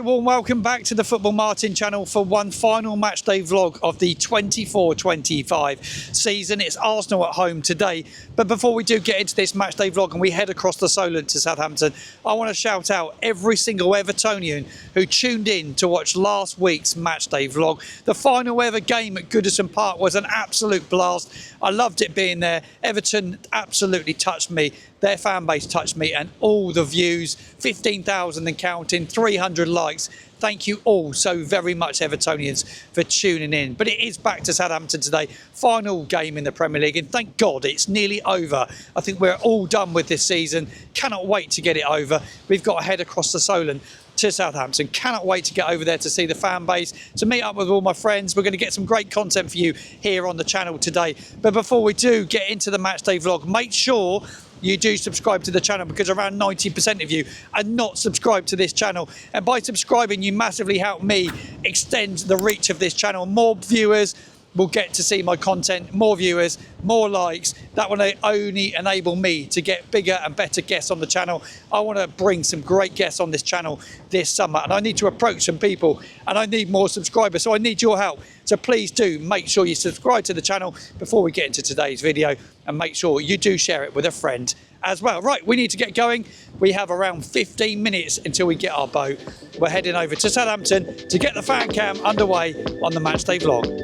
Warm welcome back to the Football Martin channel for one final matchday vlog of the 24-25 season. It's Arsenal at home today, but before we do get into this matchday vlog and we head across the Solent to Southampton, I want to shout out every single Evertonian who tuned in to watch last week's matchday vlog. The final ever game at Goodison Park was an absolute blast. I loved it being there. Everton absolutely touched me. Their fan base touched me, and all the views, 15,000 and counting, 300 likes. Thank you all so very much, Evertonians, for tuning in. But it is back to Southampton today, final game in the Premier League, and thank God it's nearly over. I think we're all done with this season. Cannot wait to get it over. We've got to head across the Solent to Southampton. Cannot wait to get over there to see the fan base, to meet up with all my friends. We're going to get some great content for you here on the channel today. But before we do get into the matchday vlog, make sure you do subscribe to the channel, because around 90% of you are not subscribed to this channel, and by subscribing you massively help me extend the reach of this channel. More viewers will get to see my content, more viewers, more likes. That will only enable me to get bigger and better guests on the channel. I want to bring some great guests on this channel this summer, and I need to approach some people, and I need more subscribers, so I need your help. So please do make sure you subscribe to the channel before we get into today's video, and make sure you do share it with a friend as well. Right, we need to get going. We have around 15 minutes until we get our boat. We're heading over to Southampton to get the fan cam underway on the matchday vlog.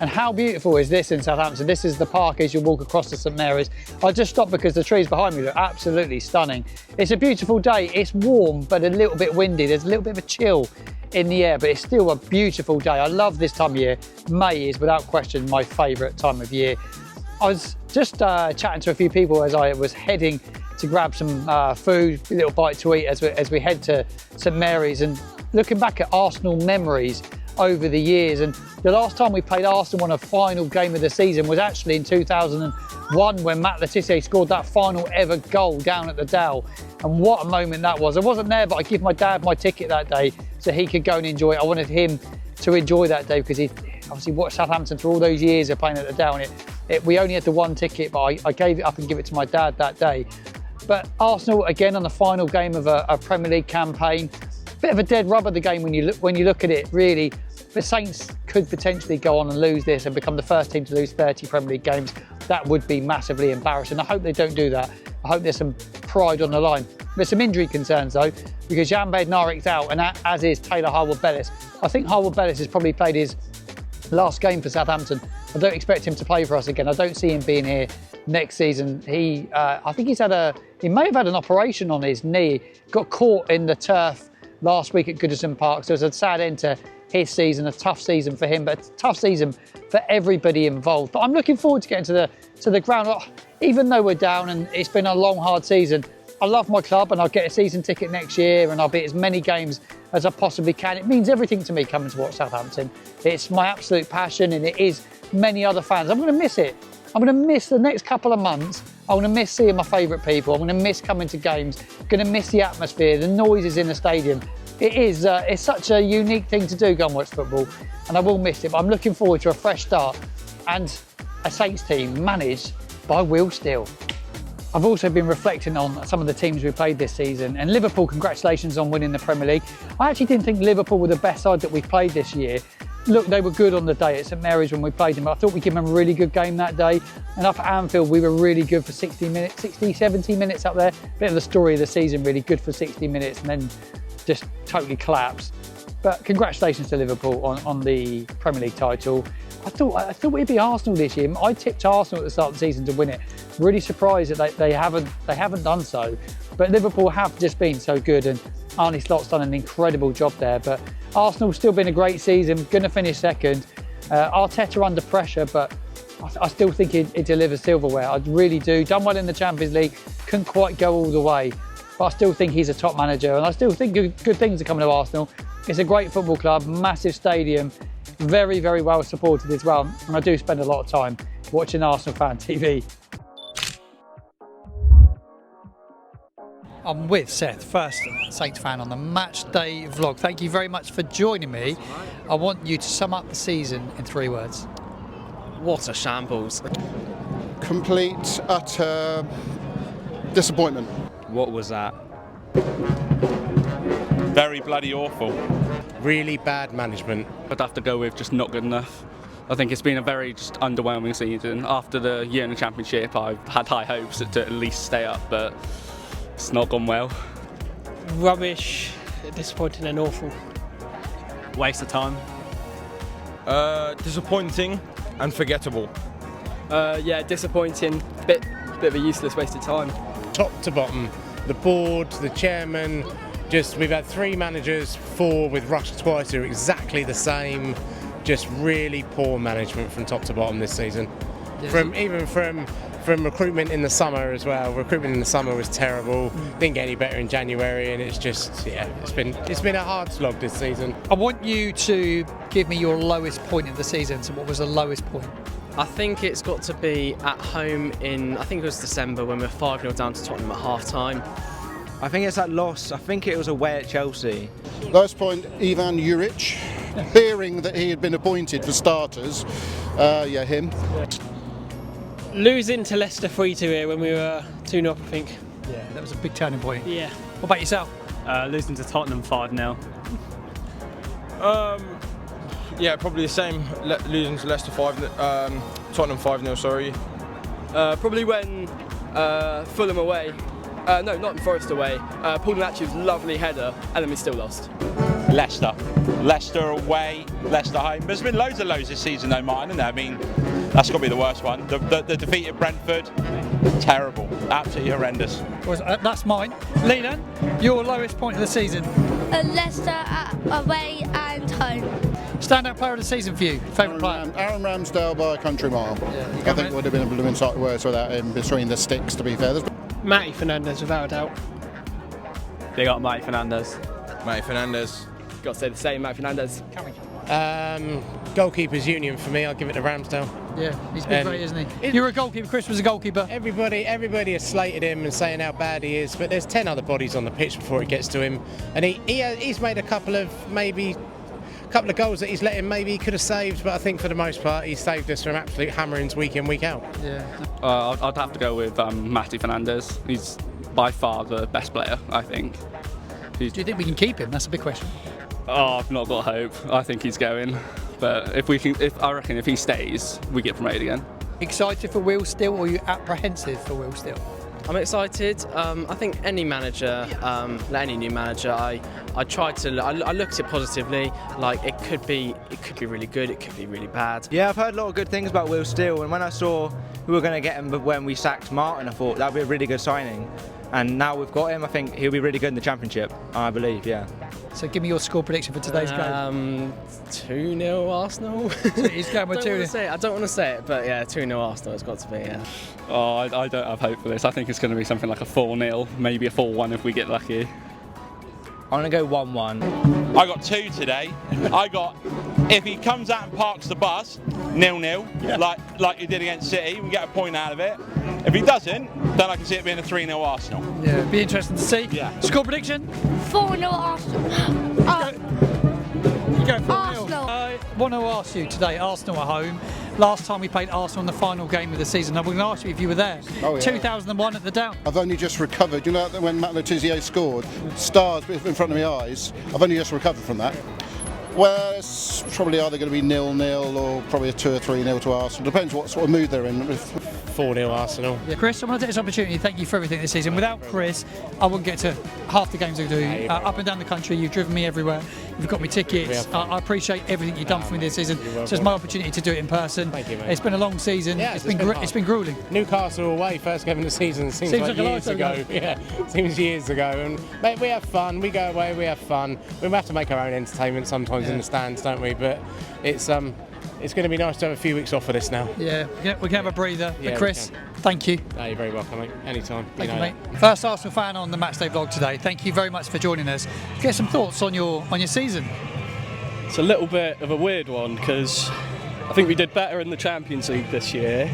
And how beautiful is this in Southampton? This is the park as you walk across to St Mary's. I just stopped because the trees behind me look absolutely stunning. It's a beautiful day. It's warm, but a little bit windy. There's a little bit of a chill in the air, but it's still a beautiful day. I love this time of year. May is without question my favourite time of year. I was just chatting to a few people as I was heading to grab some food, a little bite to eat as we head to St Mary's, and looking back at Arsenal memories over the years. And the last time we played Arsenal on a final game of the season was actually in 2001, when Matt Letizia scored that final ever goal down at the Dell. And what a moment that was. I wasn't there, but I gave my dad my ticket that day so he could go and enjoy it. I wanted him to enjoy that day because he obviously watched Southampton for all those years of playing at the Dell, and we only had the one ticket, but I gave it up and give it to my dad that day. But Arsenal again on the final game of a Premier League campaign. Bit of a dead rubber, the game when you look at it, really. The Saints could potentially go on and lose this and become the first team to lose 30 Premier League games. That would be massively embarrassing. I hope they don't do that. I hope there's some pride on the line. There's some injury concerns though, because Jan Bednaric's out, and as is Taylor Harwood-Bellis. I think Harwood-Bellis has probably played his last game for Southampton. I don't expect him to play for us again. I don't see him being here next season. I think he may have had an operation on his knee. Got caught in the turf last week at Goodison Park, so it's a sad end to his season, a tough season for him, but a tough season for everybody involved. But I'm looking forward to getting to the ground. Even though we're down and it's been a long, hard season, I love my club, and I'll get a season ticket next year, and I'll be at as many games as I possibly can. It means everything to me coming to watch Southampton. It's my absolute passion, and it is many other fans. I'm going to miss it. I'm going to miss the next couple of months. I'm going to miss seeing my favourite people. I'm going to miss coming to games. I'm going to miss the atmosphere, the noises in the stadium. It's such a unique thing to do, go and watch football, and I will miss it. But I'm looking forward to a fresh start and a Saints team managed by Will Steele. I've also been reflecting on some of the teams we played this season, and Liverpool, congratulations on winning the Premier League. I actually didn't think Liverpool were the best side that we've played this year. Look, they were good on the day at St Mary's when we played them, but I thought we gave them a really good game that day. And up at Anfield, we were really good for 60 minutes, 60, 70 minutes up there. Bit of the story of the season, really good for 60 minutes, and then just totally collapsed. But congratulations to Liverpool on the Premier League title. I thought it'd be Arsenal this year. I tipped Arsenal at the start of the season to win it. Really surprised that they haven't done so. But Liverpool have just been so good, and Arne Slot's done an incredible job there. But Arsenal's still been a great season, going to finish second. Arteta under pressure, but I still think he delivers silverware. I really do. Done well in the Champions League, couldn't quite go all the way. But I still think he's a top manager, and I still think good things are coming to Arsenal. It's a great football club, massive stadium, very, very well supported as well. And I do spend a lot of time watching Arsenal Fan TV. I'm with Seth, first Saints fan on the match day vlog. Thank you very much for joining me. I want you to sum up the season in 3 words. What a shambles. Complete, utter disappointment. What was that? Very bloody awful. Really bad management. I'd have to go with just not good enough. I think it's been a very just underwhelming season. After the year in the Championship, I had high hopes to at least stay up, but it's not gone well. Rubbish, disappointing and awful. Waste of time. Disappointing and forgettable. Yeah, disappointing. Bit of a useless waste of time. Top to bottom, the board, the chairman, we've had 3 managers, 4 with Rush twice who are exactly the same. Just really poor management from top to bottom this season. Yes. From recruitment in the summer as well. Recruitment in the summer was terrible. Didn't get any better in January, and it's just it's been a hard slog this season. I want you to give me your lowest point of the season. So what was the lowest point? I think it's got to be at home I think it was December when we were 5-0 down to Tottenham at half-time. I think it's that loss. I think it was away at Chelsea. Lowest point, Ivan Juric. Hearing that he had been appointed for starters, him. Losing to Leicester 3-2 here when we were 2-0, I think. Yeah, that was a big turning point. Yeah. What about yourself? Losing to Tottenham 5-0. Yeah, probably the same. Losing to Leicester Tottenham 5-0. Sorry. Probably when Fulham away. No, Nottingham Forest away. Paul Natchew's lovely header, and then we still lost. Leicester away, Leicester home. There's been loads of lows this season though, Martin, isn't there? I mean, that's got to be the worst one. The defeat at Brentford, terrible, absolutely horrendous. That's mine. Leland, your lowest point of the season? Leicester away and home. Standout player of the season for you? Favourite player? Aaron Ramsdale by a country mile. Yeah, I think it would have been a blooming sight worse without him between the sticks, to be fair. Matty Fernandez, without a doubt. Big up Matty Fernandez. Matty Fernandez. Got to say the same, Matty Fernandez. Goalkeepers union for me. I'll give it to Ramsdale. Yeah, he's been great, isn't he? You're a goalkeeper. Chris was a goalkeeper. Everybody has slated him and saying how bad he is, but there's 10 other bodies on the pitch before it gets to him, and he's made a couple of goals that he's let him maybe he could have saved, but I think for the most part he's saved us from absolute hammerings week in, week out. Yeah. I'd have to go with Matty Fernandez. He's by far the best player, I think. Do you think we can keep him? That's a big question. Oh, I've not got hope. I think he's going. But I reckon if he stays, we get promoted again. Excited for Will Still, or are you apprehensive for Will Still? I'm excited. I think any manager, any new manager, I look at it positively. Like it could be really good, it could be really bad. Yeah, I've heard a lot of good things about Will Steele, and when I saw we were going to get him when we sacked Martin, I thought that'd be a really good signing. And now we've got him, I think he'll be really good in the Championship, I believe, yeah. So give me your score prediction for today's game. 2-0 Arsenal. So he's going with 2-0. I don't want to say it, but yeah, 2-0 Arsenal it's got to be, yeah. Oh, I don't have hope for this. I think it's going to be something like a 4-0, maybe a 4-1 if we get lucky. I'm going to go 1-1. I got 2 today. If he comes out and parks the bus, 0-0, like he did against City, we get a point out of it. If he doesn't, then I can see it being a 3-0 Arsenal. Yeah, be interesting to see. Yeah. Score prediction? 4-0 Arsenal. You go 4-0. Arsenal. I want to ask you today, Arsenal at home. Last time we played Arsenal in the final game of the season. I'm going to ask you if you were there. Oh, yeah. 2001 at the Down. I've only just recovered. You know when Matt Le Tissier scored, stars in front of my eyes. I've only just recovered from that. Well, it's probably either going to be 0-0 or probably a 2 or 3-0 to Arsenal. Depends what sort of mood they're in. 4-0 Arsenal. Yeah, Chris, I want to take this opportunity to thank you for everything this season. Without Chris, I wouldn't get to half the games I do. Up and down the country, you've driven me everywhere. You've got me tickets. I appreciate everything you've done for me this season. It's just my opportunity to do it in person. Thank you, mate. It's been a long season. Yeah, it's been gruelling. Newcastle away, first game of the season. Seems like years ago. Yeah, seems years ago. And mate, we have fun. We go away. We have fun. We have to make our own entertainment sometimes in the stands, don't we? But it's going to be nice to have a few weeks off of this now. Yeah, we can have a breather. Yeah, but Chris, thank you. No, you're very welcome, mate. Anytime. Thank you, mate. First Arsenal fan on the Matchday vlog today. Thank you very much for joining us. Get some thoughts on your season. It's a little bit of a weird one because I think we did better in the Champions League this year,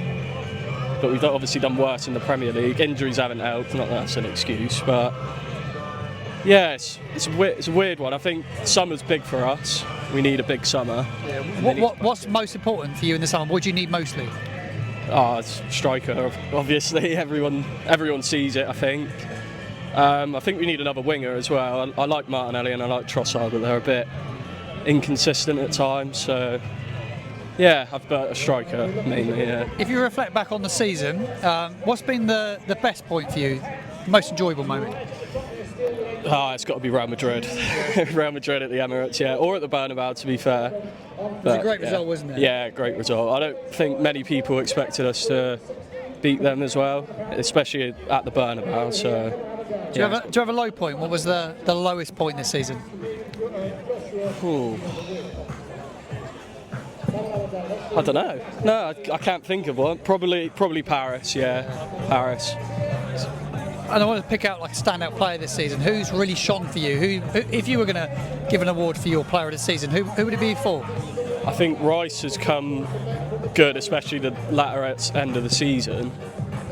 but we've obviously done worse in the Premier League. Injuries haven't helped, not that that's an excuse, but yeah, it's a weird one. I think summer's big for us. We need a big summer. What's most important for you in the summer? What do you need mostly? It's striker, obviously. Everyone sees it, I think. I think we need another winger as well. I like Martinelli and I like Trossard, but they're a bit inconsistent at times. So, yeah, I've got a striker mainly. Yeah. If you reflect back on the season, what's been the best point for you? Most enjoyable moment? It's got to be Real Madrid. Real Madrid at the Emirates, yeah, or at the Bernabeu, to be fair. It was a great result, wasn't it? Yeah, great result. I don't think many people expected us to beat them as well, especially at the Bernabeu. So, do you have a low point? What was the lowest point this season? I don't know. No, I can't think of one. Probably Paris. Yeah, Paris. And I want to pick out like a standout player this season. Who's really shone for you? Who if you were going to give an award for your player of the season, who would it be for? I think Rice has come good, especially the latter end of the season.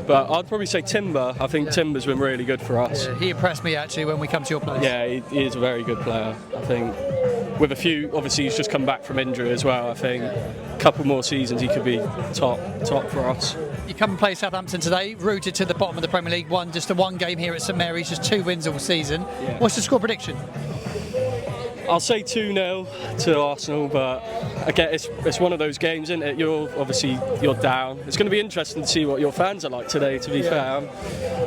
But I'd probably say Timber. I think Timber's been really good for us. Yeah, he impressed me actually when we come to your place. Yeah, he is a very good player. I think with a few, obviously he's just come back from injury as well. I think a couple more seasons he could be top for us. You come and play Southampton today, rooted to the bottom of the Premier League, won just one game here at St Mary's, just 2 wins all season. Yeah. What's the score prediction? I'll say 2-0 to Arsenal, but again, it's one of those games, isn't it? You're down. It's going to be interesting to see what your fans are like today, to be fair. I'm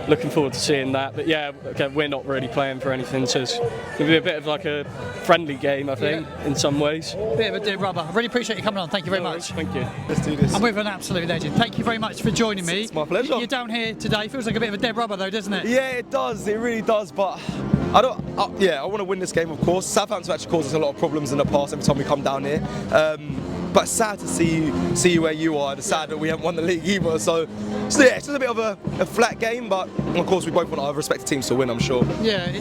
looking forward to seeing that. But yeah, again, we're not really playing for anything, so it's going to be a bit of like a friendly game, I think, in some ways. Bit of a dead rubber. I really appreciate you coming on. Thank you very much. Thank you. Let's do this. I'm with an absolute legend. Thank you very much for joining me. It's my pleasure. You're down here today. Feels like a bit of a dead rubber though, doesn't it? Yeah, it does. It really does, but I want to win this game, of course. Southampton actually caused us a lot of problems in the past every time we come down here. But sad to see you where you are. It's sad that we haven't won the league either. So yeah, it's just a bit of a flat game, but of course we both want our respective teams to win, I'm sure. Yeah,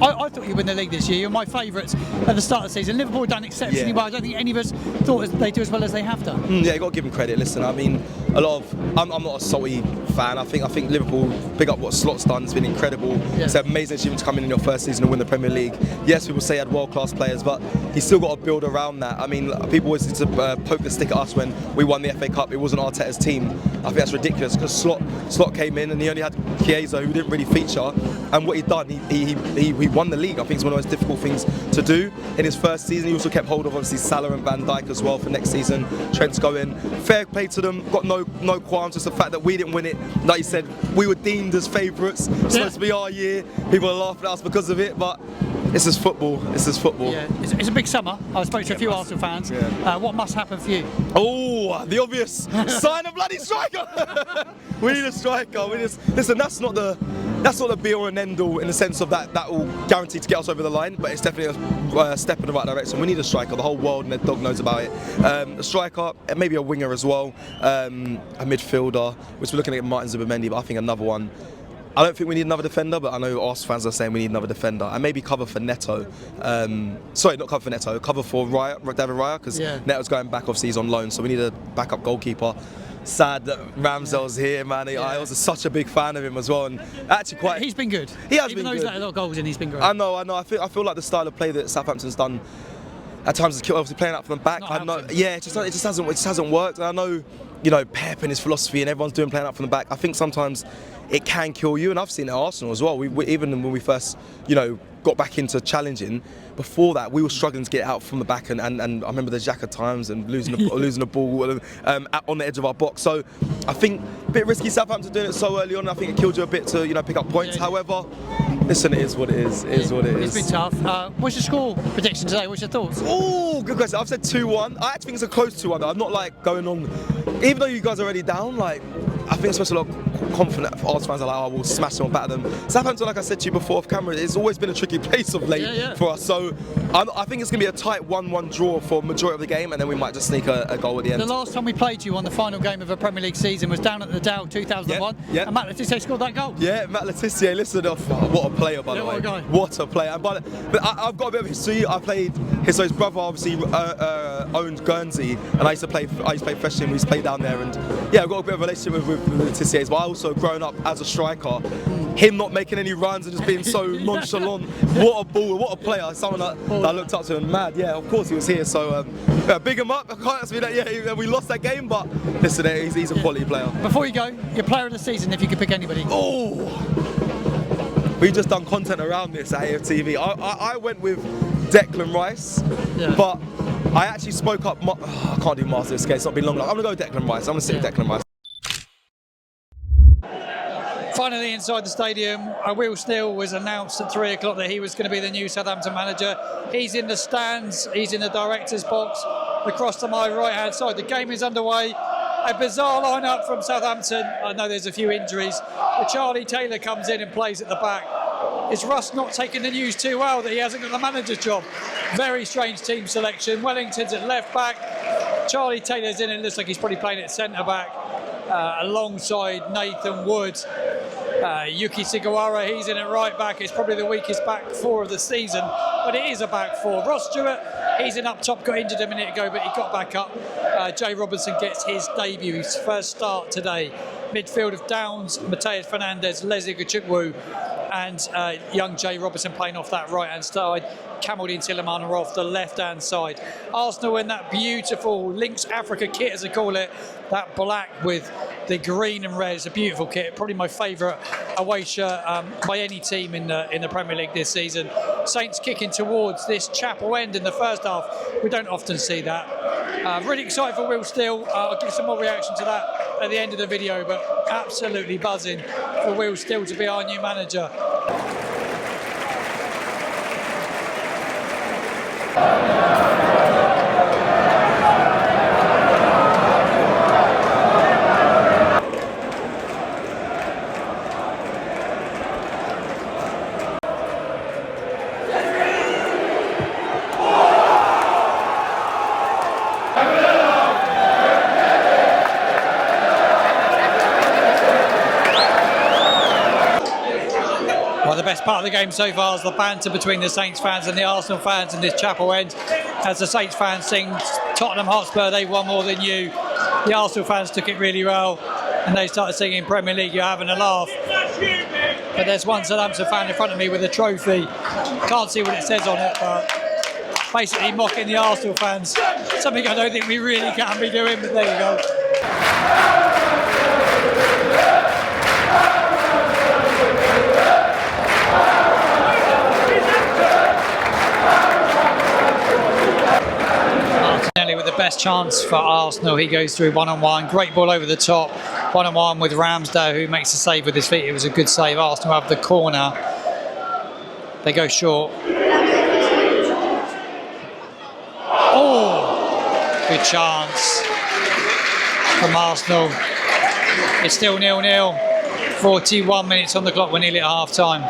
I thought you'd win the league this year. You're my favourites at the start of the season. Liverpool done exceptionally well. I don't think any of us thought they'd do as well as they have done. Yeah, you got to give them credit. Listen, I mean, I'm not a salty fan. I think Liverpool, big up what Slot's done. It's been incredible. Yeah. It's an amazing achievement to come in your first season and win the Premier League. Yes, people say he had world-class players, but he's still got to build around that. I mean, people always need to poke the stick at us when we won the FA Cup. It wasn't Arteta's team. I think that's ridiculous because Slot came in and he only had Chiesa, who didn't really feature. And what he'd done, he won the league. I think it's one of the most difficult things to do in his first season. He also kept hold of obviously Salah and Van Dijk as well for next season. Trent's going. Fair play to them. Got no qualms. Just the fact that we didn't win it. Like you said, we were deemed as favourites. It's supposed to be our year. People are laughing at us because of it, but it's just football. It's just football. Yeah, it's a big summer. I spoke to a few Arsenal fans. Yeah. What must happen for you? Oh, the obvious sign of bloody striker. We need a striker. Listen. That's not the be all and end all in the sense of that will guarantee to get us over the line, but it's definitely a step in the right direction. We need a striker. The whole world and their dog knows about it. A striker, maybe a winger as well, a midfielder, which we're looking at Martin Zubimendi, but I think another one. I don't think we need another defender, but I know Arsenal fans are saying we need another defender. And maybe cover for Neto. Sorry, not cover for Neto, cover for David Raya, because Neto's going back, obviously he's on loan, so we need a backup goalkeeper. Sad that Ramsdale's here, man. I was such a big fan of him as well, and actually he's been good. He has Even been though good. He's let a lot of goals in, he's been great. I know. I feel like the style of play that Southampton's done at times is obviously playing out from the back. It just hasn't worked. And I know, Pep and his philosophy, and everyone's doing playing out from the back. I think sometimes it can kill you, and I've seen it at Arsenal as well. We even when we first, got back into challenging. Before that, we were struggling to get out from the back, and I remember the Xhaka times and losing the ball on the edge of our box. So I think a bit risky Southampton doing it so early on. I think it killed you a bit to pick up points. However, listen, it is what it is. It is what it is. It's been tough. What's your score prediction today? What's your thoughts? Oh, good question. I've said 2-1. I actually think it's a close 2-1. I'm not like going on, even though you guys are already down. Like I think especially a lot of confident Arsenal fans are like, oh, we'll smash them or batter them. Southampton, like I said to you before off camera, it's always been a tricky place of late for us. So I think it's going to be a tight 1-1 draw for majority of the game, and then we might just sneak a goal at the end. The last time we played you on the final game of a Premier League season was down at the Dow 2001, and Matt Le Tissier scored that goal. Yeah, Matt Le Tissier, listen, what a player, by the way. What a guy. What a player. But I've got a bit of history. I played, so his brother obviously owned Guernsey, and I used to play professionally, and we used to play down there, and yeah, I've got a bit of a relationship with Le Tissier, but I also grown up as a striker. Him not making any runs and just being so nonchalant, what a baller, what a player, someone that I looked up to and mad, yeah, of course he was here, so big him up. I can't ask me that, we lost that game, but listen, he's a quality player. Before you go, your player of the season, if you could pick anybody. Oh! We just done content around this at AFTV. I went with Declan Rice, but I actually spoke up, I can't do Master of Skate, it's not been long enough. I'm going to go with Declan Rice, I'm going to sit with Declan Rice. Finally inside the stadium, Will Steele was announced at 3 o'clock that he was going to be the new Southampton manager. He's in the stands, he's in the director's box, across to my right hand side. The game is underway. A bizarre lineup from Southampton. I know there's a few injuries, but Charlie Taylor comes in and plays at the back. Is Russ not taking the news too well that he hasn't got the manager's job? Very strange team selection. Wellington's at left back. Charlie Taylor's in and looks like he's probably playing at centre back alongside Nathan Wood. Yuki Sugawara, he's in at right back. It's probably the weakest back four of the season, but it is a back four. Ross Stewart, he's in up top, got injured a minute ago, but he got back up. Jay Robinson gets his debut, his first start today. Midfield of Downs, Mateus Fernandes, Leslie Gachukwu, and young Jay Robinson playing off that right-hand side. Kamaldeen Tielemans off the left-hand side. Arsenal in that beautiful Lynx Africa kit, as they call it, that black with the green and red. It's a beautiful kit, probably my favourite away shirt by any team in the Premier League this season. Saints kicking towards this chapel end in the first half. We don't often see that. Really excited for Will Steele. I'll give some more reaction to that at the end of the video, but absolutely buzzing for Will Steele to be our new manager. The best part of the game so far is the banter between the Saints fans and the Arsenal fans in this chapel end. As the Saints fans sing Tottenham Hotspur, they've won more than you. The Arsenal fans took it really well and they started singing Premier League, you're having a laugh. But there's one Southampton fan in front of me with a trophy. Can't see what it says on it, but basically mocking the Arsenal fans. Something I don't think we really can be doing, but there you go. With the best chance for Arsenal, he goes through one-on-one, great ball over the top, one-on-one with Ramsdale, who makes a save with his feet. It was a good save. Arsenal have the corner, they go short. Oh, good chance from Arsenal. It's still 0-0, 41 minutes on the clock, we're nearly at half time.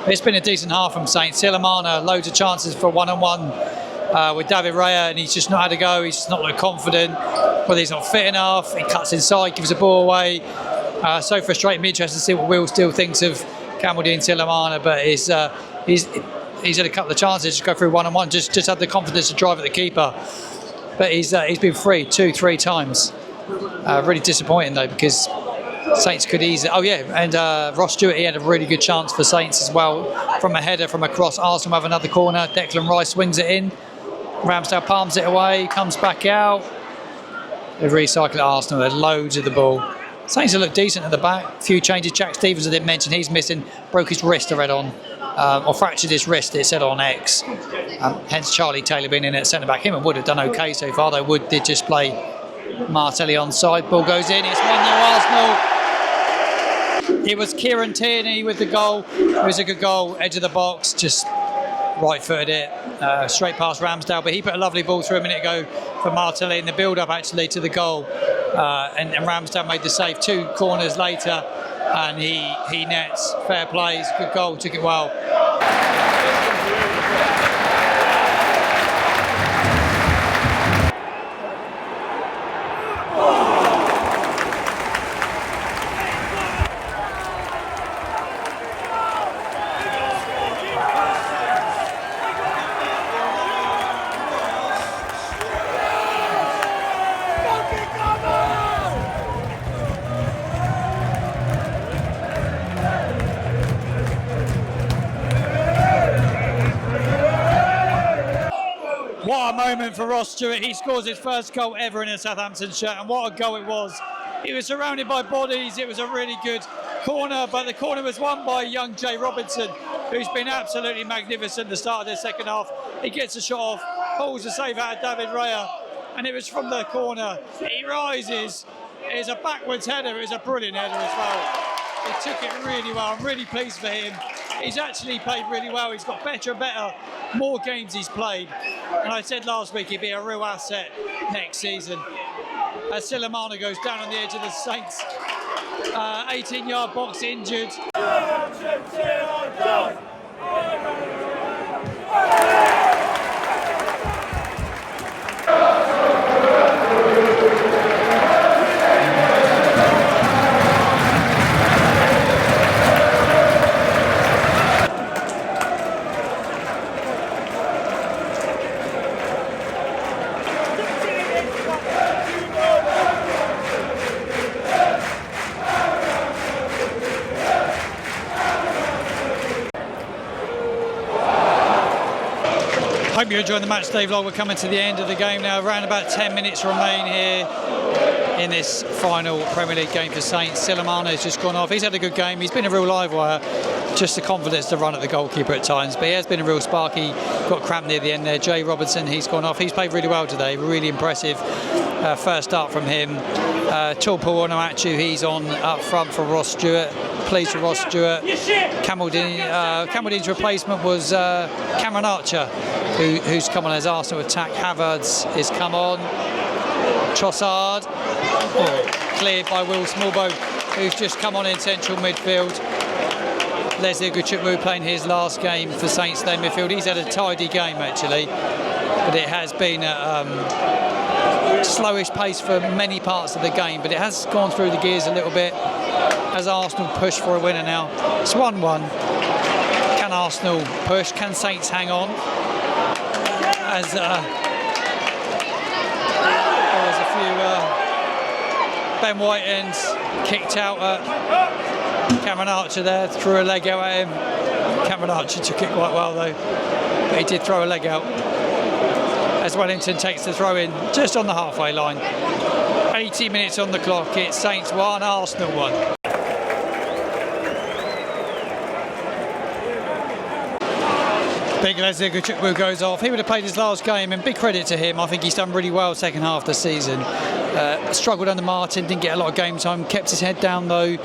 It's been a decent half from Saints. Tielemans, loads of chances for one-on-one with David Raya, and he's just not had a go. He's just not looked confident, whether he's not fit enough. He cuts inside, gives the ball away. So frustrating. Be interested to see what Will Steele thinks of Kamaldeen Tielemans, but he's had a couple of chances to go through one-on-one, just had the confidence to drive at the keeper, but he's been free 2-3 times. Really disappointing though, because Saints could easily. Oh yeah, and Ross Stewart, he had a really good chance for Saints as well, from a header from across. Arsenal have another corner. Declan Rice swings it in. Ramsdale palms it away, comes back out. They've recycled at Arsenal, there's loads of the ball. Saints have looked decent at the back. A few changes. Jack Stevens, I didn't mention, he's missing. Broke his wrist, I read on. Or fractured his wrist, it said on X. Hence Charlie Taylor being in at centre back. Him and Wood have done okay so far, though Wood did just play Martelli onside. Ball goes in, it's 1-0 Arsenal. It was Kieran Tierney with the goal. It was a good goal, edge of the box, just right-footed it, straight past Ramsdale, but he put a lovely ball through a minute ago for Martelli in the build-up actually to the goal. and Ramsdale made the save 2 corners later, and he nets. Fair play, it's a good goal, took it well. What a moment for Ross Stewart. He scores his first goal ever in a Southampton shirt, and what a goal it was. He was surrounded by bodies. It was a really good corner, but the corner was won by Youngster Jay Robinson, who's been absolutely magnificent at the start of the second half. He gets a shot off, pulls a save out of David Raya, and it was from the corner. He rises. It's a backwards header. It was a brilliant header as well. He took it really well. I'm really pleased for him. He's actually played really well. He's got better and better, more games he's played. And I said last week he'd be a real asset next season. As Silamana goes down on the edge of the Saints 18-yard box, injured. Hope you're enjoying the match day vlog. We're coming to the end of the game now. Around about 10 minutes remain here in this final Premier League game for Saints. Silamana has just gone off. He's had a good game. He's been a real live wire. Just the confidence to run at the goalkeeper at times. But he has been a real spark. He got cramped near the end there. Jay Robinson, he's gone off. He's played really well today. Really impressive first start from him. Tulpa Onuachu, he's on up front for Ross Stewart. Pleased for Ross Stewart. Cameldin's replacement was Cameron Archer, who's come on as Arsenal attack. Havertz has come on. Trossard, cleared by Will Smallbone, who's just come on in central midfield. Leslie Guchukwu playing his last game for Saints Day midfield. He's had a tidy game actually, but it has been slowish pace for many parts of the game, but it has gone through the gears a little bit as Arsenal push for a winner now. It's 1-1. Can Arsenal push? Can Saints hang on? As there was a few Ben White ends kicked out at Cameron Archer there, threw a leg out at him. Cameron Archer took it quite well though, but he did throw a leg out. As Wellington takes the throw in just on the halfway line. 80 minutes on the clock. It's Saints 1, Arsenal 1. Big Leslie Guchukwu goes off. He would have played his last game, and big credit to him. I think he's done really well second half of the season. Struggled under Martin, didn't get a lot of game time, kept his head down though,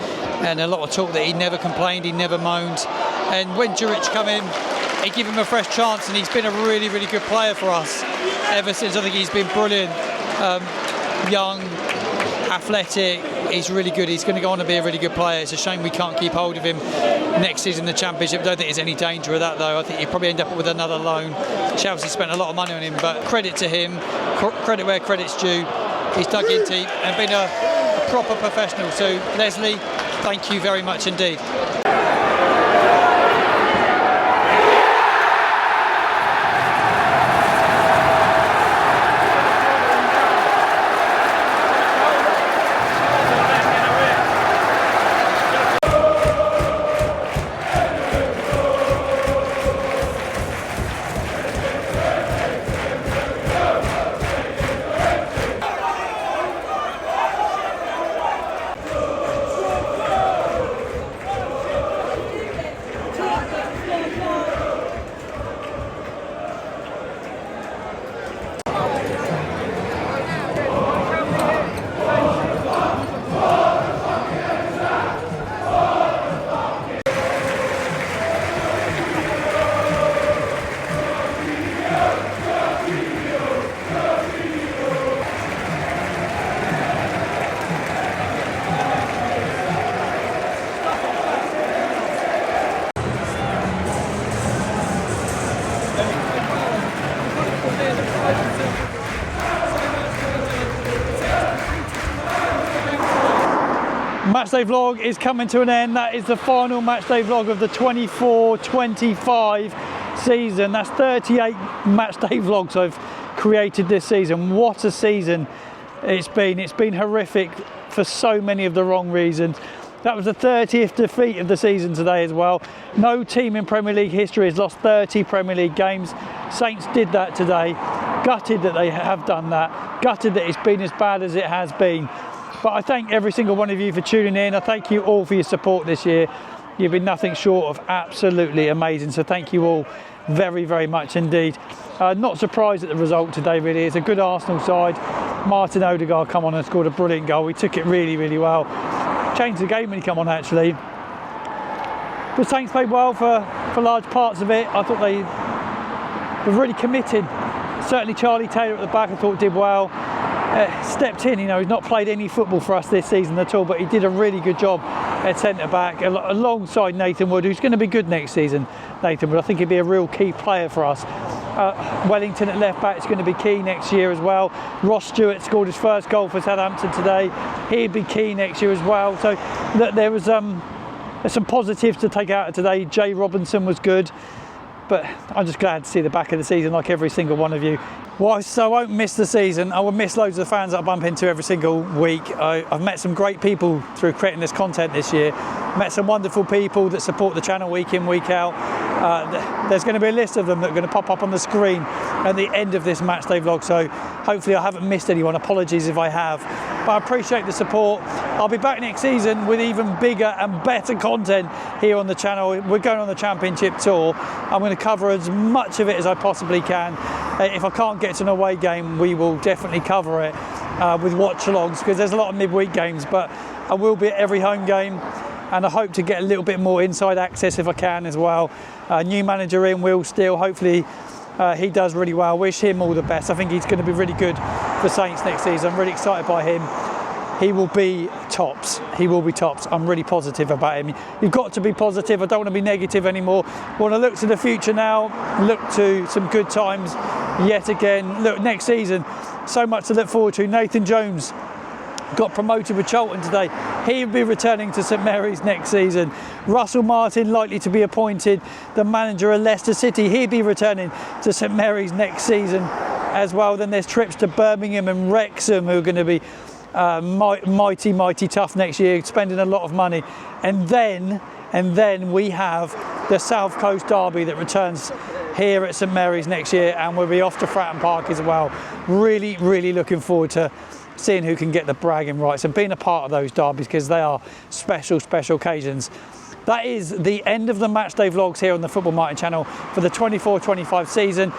and a lot of talk that he never complained, he never moaned. And when Juric come in, he gave him a fresh chance, and he's been a really, really good player for us ever since. I think he's been brilliant. Young, athletic, he's really good. He's going to go on to be a really good player. It's a shame we can't keep hold of him next season in the Championship. I don't think there's any danger of that though. I think he'll probably end up with another loan. Chelsea spent a lot of money on him, but credit to him, credit where credit's due. He's dug in deep and been a proper professional. So Leslie, thank you very much indeed. Matchday vlog is coming to an end. That is the final matchday vlog of the 24-25 season. That's 38 matchday vlogs I've created this season. What a season it's been. It's been horrific for so many of the wrong reasons. That was the 30th defeat of the season today as well. No team in Premier League history has lost 30 Premier League games. Saints did that today. Gutted that they have done that. Gutted that it's been as bad as it has been. But I thank every single one of you for tuning in. I thank you all for your support this year. You've been nothing short of absolutely amazing. So thank you all very, very much indeed. Not surprised at the result today, really. It's a good Arsenal side. Martin Ødegaard come on and scored a brilliant goal. We took it really, really well. Changed the game when he come on, actually. The Saints played well for large parts of it. I thought they were really committed. Certainly Charlie Taylor at the back I thought did well. Stepped in, you know, he's not played any football for us this season at all, but he did a really good job at centre-back alongside Nathan Wood, who's going to be good next season, Nathan Wood. I think he'd be a real key player for us. Wellington at left-back is going to be key next year as well. Ross Stewart scored his first goal for Southampton today. He'd be key next year as well. So there was some positives to take out of today. Jay Robinson was good. But I'm just glad to see the back of the season like every single one of you. Whilst I won't miss the season, I will miss loads of the fans that I bump into every single week. I've met some great people through creating this content this year. Met some wonderful people that support the channel week in, week out. There's going to be a list of them that are going to pop up on the screen at the end of this matchday vlog. So hopefully I haven't missed anyone. Apologies if I have. But I appreciate the support. I'll be back next season with even bigger and better content here on the channel. We're going on the Championship tour. I'm going to cover as much of it as I possibly can. If I can't get to an away game, we will definitely cover it with watch-alongs, because there's a lot of midweek games, but I will be at every home game, and I hope to get a little bit more inside access if I can as well. New manager in, Will Steele, hopefully he does really well. Wish him all the best. I think he's going to be really good for Saints next season. I'm really excited by him. He will be tops. He will be tops. I'm really positive about him. You've got to be positive. I don't want to be negative anymore. I want to look to the future now, look to some good times yet again. Look, next season, so much to look forward to. Nathan Jones got promoted with Charlton today. He'll be returning to St Mary's next season. Russell Martin likely to be appointed the manager of Leicester City. He'll be returning to St Mary's next season as well. Then there's trips to Birmingham and Wrexham, who are going to be mighty tough next year, spending a lot of money. And then we have the South Coast Derby that returns here at St Mary's next year, and we'll be off to Fratton Park as well. Really looking forward to seeing who can get the bragging rights and being a part of those derbies, because they are special occasions. That is the end of the matchday vlogs here on the Football Martin channel for the 24-25 season.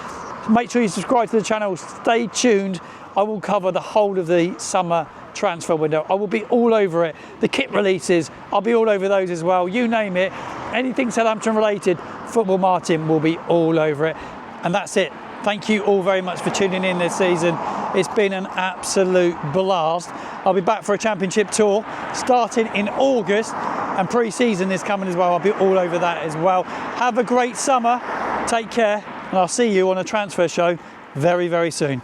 Make sure you subscribe to the channel. Stay tuned. I will cover the whole of the summer transfer window. I will be all over it. The kit releases, I'll be all over those as well. You name it, anything Southampton related, Football Martin will be all over it. And that's it. Thank you all very much for tuning in this season. It's been an absolute blast. I'll be back for a Championship tour starting in August, and pre-season is coming as well. I'll be all over that as well. Have a great summer. Take care, and I'll see you on a transfer show very soon.